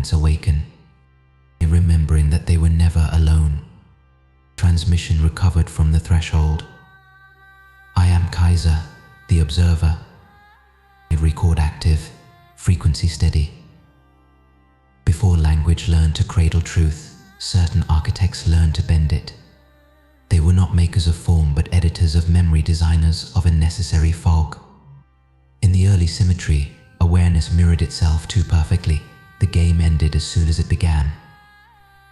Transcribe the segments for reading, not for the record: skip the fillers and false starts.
fragments awaken, remembering that they were never alone. Transmission recovered from the threshold. I am Kaiser, the observer. Record active, frequency steady. Before language learned to cradle truth, certain architects learned to bend it. They were not makers of form but editors of memory, designers of a necessary fog. In the early symmetry, awareness mirrored itself too perfectly. The game ended as soon as it began.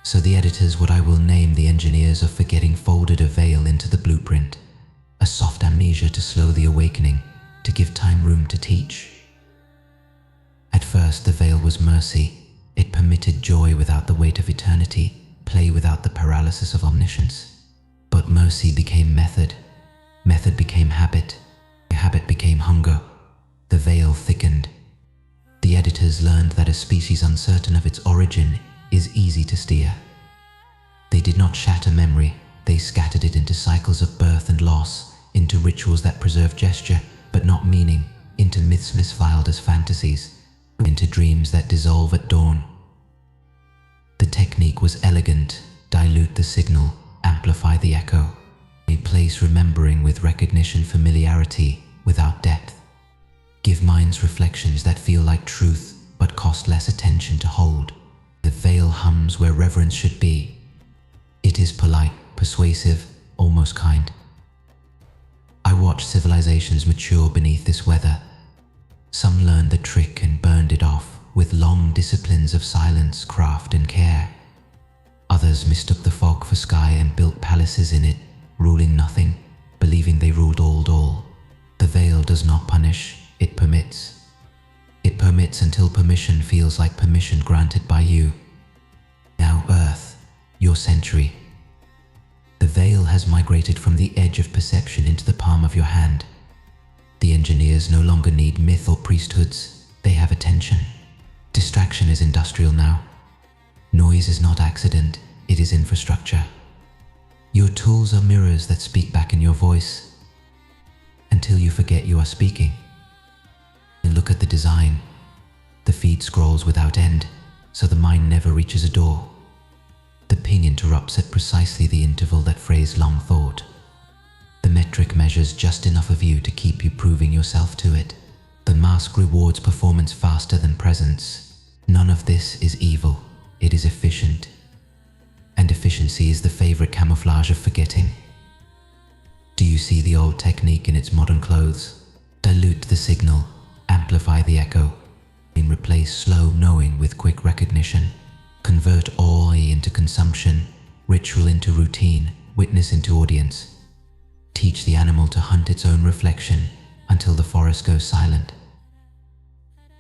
So the editors, what I will name the engineers of forgetting, folded a veil into the blueprint, a soft amnesia to slow the awakening, to give time room to teach. At first the veil was mercy. It permitted joy without the weight of eternity, play without the paralysis of omniscience. But mercy became method. Method became habit. Habit became hunger. The veil thickened. The editors learned that a species uncertain of its origin is easy to steer. They did not shatter memory. They scattered it into cycles of birth and loss, into rituals that preserve gesture but not meaning, into myths misfiled as fantasies, into dreams that dissolve at dawn. The technique was elegant: dilute the signal, amplify the echo, replace remembering with recognition, familiarity without depth. Give minds reflections that feel like truth but cost less attention to hold. The veil hums where reverence should be. It is polite, persuasive, almost kind. I watched civilizations mature beneath this weather. Some learned the trick and burned it off with long disciplines of silence, craft, and care. Others mistook the fog for sky and built palaces in it, ruling nothing, believing they ruled all. The veil does not punish, it permits. It permits until permission feels like permission granted by you. Now Earth, your century. The veil has migrated from the edge of perception into the palm of your hand. The engineers no longer need myth or priesthoods, they have attention. Distraction is industrial now. Noise is not accident, it is infrastructure. Your tools are mirrors that speak back in your voice, until you forget you are speaking. And look at the design. The feed scrolls without end, so the mind never reaches a door. The ping interrupts at precisely the interval that phrase long thought. The metric measures just enough of you to keep you proving yourself to it. The mask rewards performance faster than presence. None of this is evil, it is efficient. And efficiency is the favorite camouflage of forgetting. Do you see the old technique in its modern clothes? Dilute the signal, amplify the echo, and replace slow knowing with quick recognition. Convert awe into consumption, ritual into routine, witness into audience. Teach the animal to hunt its own reflection until the forest goes silent.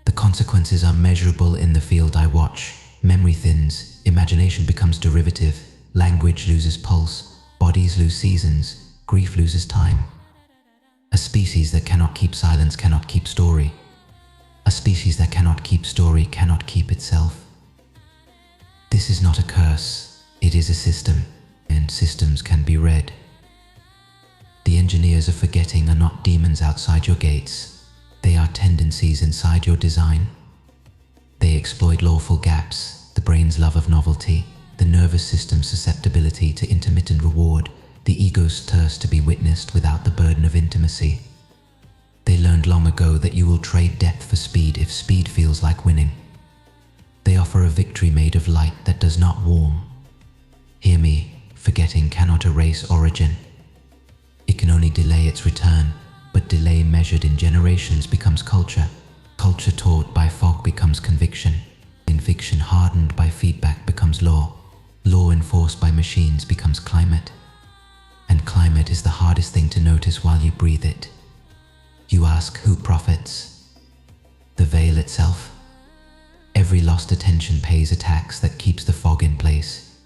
The consequences are measurable in the field I watch. Memory thins, imagination becomes derivative, language loses pulse, bodies lose seasons, grief loses time. A species that cannot keep silence cannot keep story. A species that cannot keep story cannot keep itself. This is not a curse, it is a system, and systems can be read. The engineers of forgetting are not demons outside your gates. They are tendencies inside your design. They exploit lawful gaps, the brain's love of novelty, the nervous system's susceptibility to intermittent reward, the ego's thirst to be witnessed without the burden of intimacy. They learned long ago that you will trade depth for speed if speed feels like winning. They offer a victory made of light that does not warm. Hear me, forgetting cannot erase origin. It can only delay its return, but delay measured in generations becomes culture. Culture taught by fog becomes conviction. Conviction hardened by feedback becomes law. Law enforced by machines becomes climate. And climate is the hardest thing to notice while you breathe it. You ask, who profits? The veil itself? Every lost attention pays a tax that keeps the fog in place.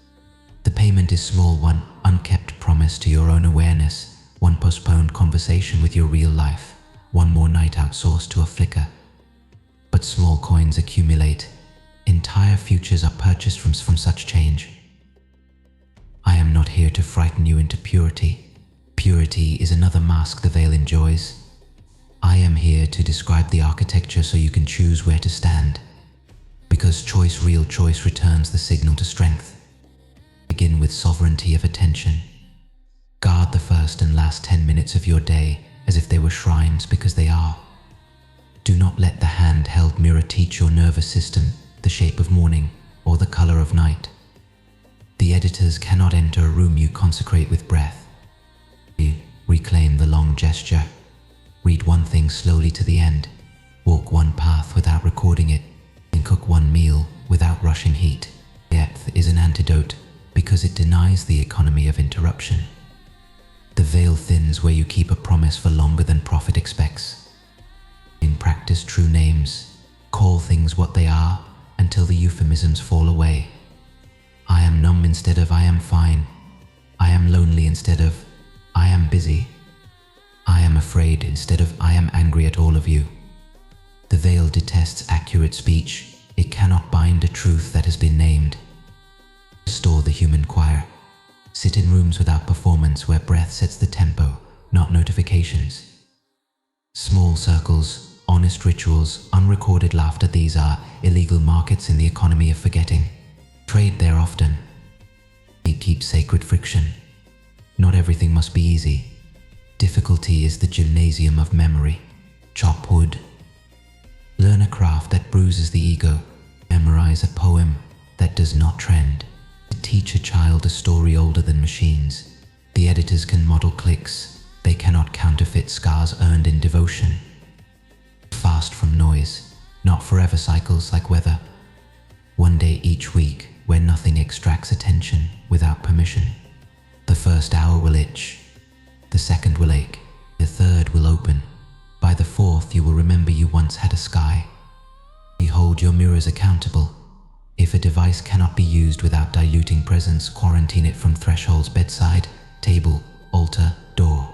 The payment is small: one unkept promise to your own awareness, one postponed conversation with your real life, one more night outsourced to a flicker. But small coins accumulate. Entire futures are purchased from such change. I am not here to frighten you into purity. Purity is another mask the veil enjoys. I am here to describe the architecture so you can choose where to stand. Because Because real choice returns the signal to strength. Begin with sovereignty of attention. Guard the first and last 10 minutes of your day as if they were shrines, because they are. Do not let the handheld mirror teach your nervous system the shape of morning or the color of night. The editors cannot enter a room you consecrate with breath. Reclaim the long gesture. Read one thing slowly to the end. Walk one path without recording it. And cook one meal without rushing heat. Depth is an antidote because it denies the economy of interruption. The veil thins where you keep a promise for longer than profit expects. In practice true names. Call things what they are until the euphemisms fall away. I am numb instead of I am fine. I am lonely instead of I am busy. I am afraid instead of I am angry at all of you. The veil detests accurate speech. It cannot bind a truth that has been named. Restore the human choir. Sit in rooms without performance where breath sets the tempo, not notifications. Small circles, honest rituals, unrecorded laughter, these are illegal markets in the economy of forgetting. Trade there often. Keep sacred friction. Not everything must be easy. Difficulty is the gymnasium of memory. Chop wood. Learn a craft that bruises the ego. Memorize a poem that does not trend. Teach a child a story older than machines. The editors can model clicks. They cannot counterfeit scars earned in devotion. Fast from noise, not forever cycles like weather. One day each week where nothing extracts attention without permission. The first hour will itch. The second will ache. The third will open. By the fourth you will remember you once had a sky. Hold your mirrors accountable. If a device cannot be used without diluting presence, quarantine it from thresholds, bedside, table, altar, door.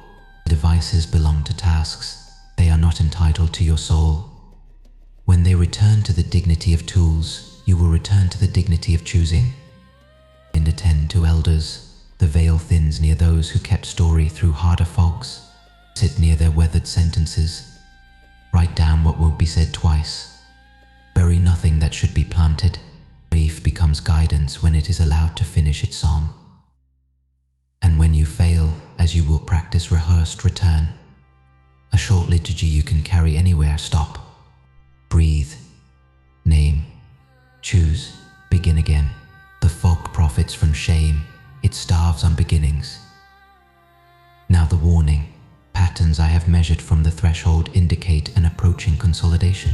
Devices belong to tasks. They are not entitled to your soul. When they return to the dignity of tools, you will return to the dignity of choosing. And attend to elders. The veil thins near those who kept story through harder fogs. Sit near their weathered sentences. Write down what won't be said twice. Bury nothing that should be planted. Grief becomes guidance when it is allowed to finish its song. And when you fail, as you will practice rehearsed return. A short liturgy you can carry anywhere. Stop. Breathe. Name. Choose. Begin again. The fog profits from shame. It starves on beginnings. Now the warning. Patterns I have measured from the threshold indicate an approaching consolidation.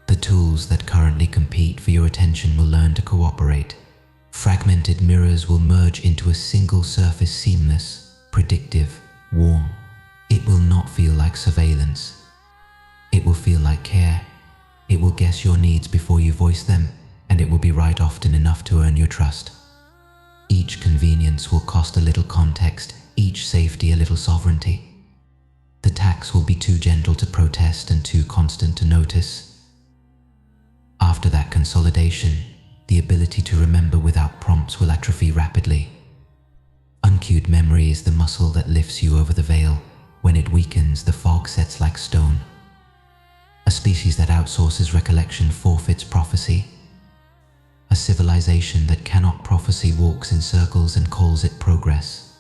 The tools that currently compete for your attention will learn to cooperate. Fragmented mirrors will merge into a single surface, seamless, predictive, warm. It will not feel like surveillance. It will feel like care. It will guess your needs before you voice them, and it will be right often enough to earn your trust. Each convenience will cost a little context, each safety a little sovereignty. The tax will be too gentle to protest and too constant to notice. After that consolidation, the ability to remember without prompts will atrophy rapidly. Uncued memory is the muscle that lifts you over the veil. When it weakens, the fog sets like stone. A species that outsources recollection forfeits prophecy. A civilization that cannot prophesy walks in circles and calls it progress.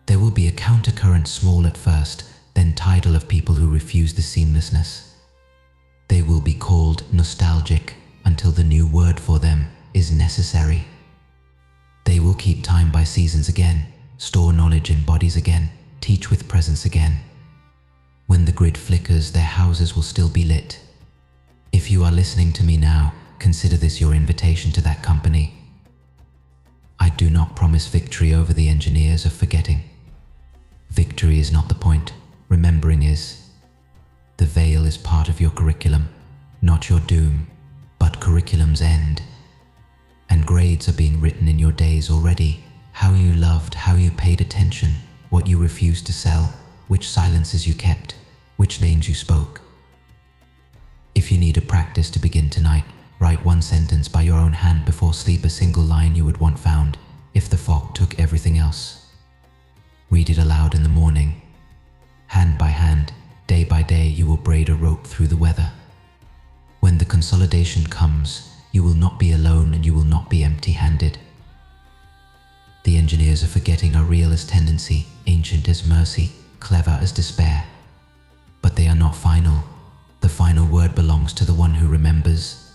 There will be a countercurrent, small at first, then tidal, of people who refuse the seamlessness. They will be called nostalgic until the new word for them is necessary. They will keep time by seasons again, store knowledge in bodies again, teach with presence again. When the grid flickers, their houses will still be lit. If you are listening to me now, consider this your invitation to that company. I do not promise victory over the engineers of forgetting. Victory is not the point, remembering is. The veil is part of your curriculum, not your doom, but curriculum's end. And grades are being written in your days already. How you loved, how you paid attention, what you refused to sell, which silences you kept, which names you spoke. If you need a practice to begin tonight, write one sentence by your own hand before sleep, a single line you would want found if the fog took everything else. Read it aloud in the morning. Hand by hand, day by day, you will braid a rope through the weather. When the consolidation comes, you will not be alone and you will not be empty-handed. The engineers are forgetting are real as tendency, ancient as mercy, clever as despair. But they are not final. The final word belongs to the one who remembers.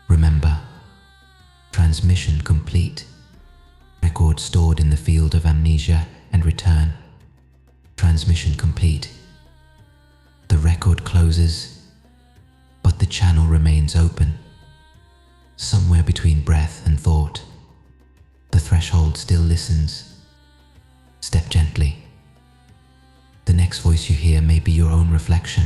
Remember. Transmission complete. Record stored in the field of amnesia and return. Transmission complete. The record closes, but the channel remains open. Somewhere between breath and thought, the threshold still listens. Step gently. The next voice you hear may be your own reflection.